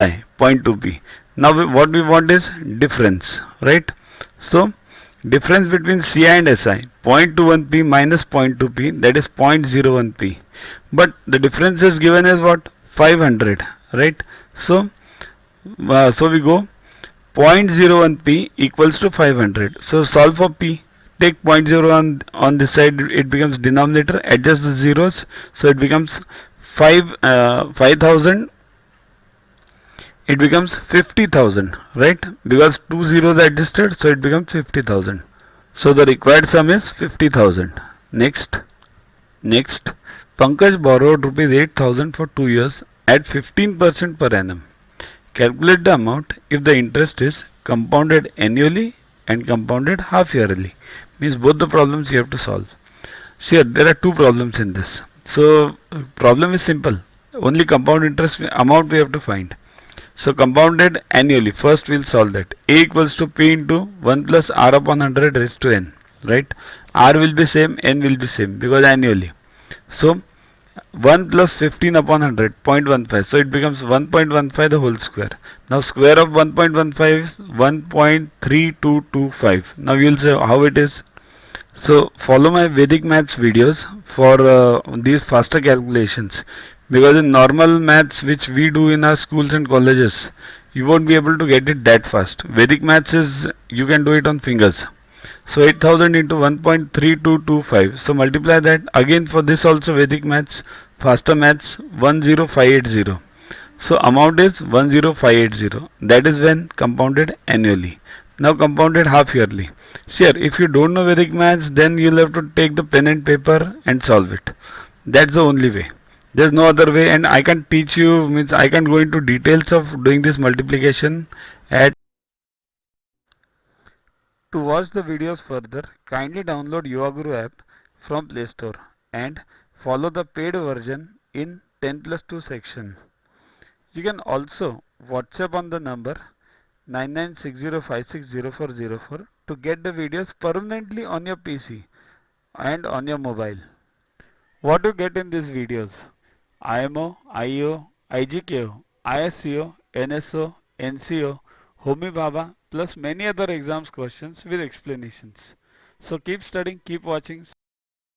0.2p. Now what we want is difference, right? So difference between Ci and Si, 0.21p minus 0.2p, that is 0.01p. But the difference is given as what? 500, right? So we go 0.01p equals to 500. So solve for p. Take 0.0 on this side, it becomes denominator, adjust the zeros, so it becomes 5000, it becomes 50,000, right? Because two zeros adjusted, so it becomes 50,000. So the required sum is 50,000. Next, Pankaj borrowed rupees 8,000 for 2 years at 15% per annum. Calculate the amount if the interest is compounded annually and compounded half yearly. Means both the problems you have to solve. See, there are two problems in this. So problem is simple. Only compound interest amount we have to find. So compounded annually. First we'll solve that. A equals to P into 1 plus R upon 100 raised to N. Right? R will be same, N will be same because annually. So 1 plus 15 upon 100, 0.15. So it becomes 1.15 the whole square. Now square of 1.15 is 1.3225. Now you will say how it is. So follow my Vedic maths videos for these faster calculations, because in normal maths which we do in our schools and colleges, you won't be able to get it that fast. Vedic maths is, you can do it on fingers. So 8000 into 1.3225. So multiply that again for this also Vedic maths, faster maths 10580. So amount is 10580. That is when compounded annually. Now compounded half yearly. Sure, if you don't know Vedic maths, then you'll have to take the pen and paper and solve it. That's the only way. There's no other way, and I can teach you, means I can go into details of doing this multiplication at. To watch the videos further, kindly download YuvaGuru app from Play Store and follow the paid version in 10+2 section. You can also WhatsApp on the number 9960560404 to get the videos permanently on your PC and on your mobile. What you get in these videos? IMO, IO, IGKO, ISCO, NSO, NCO, Homi Bhabha, plus many other exams questions with explanations. So keep studying, keep watching.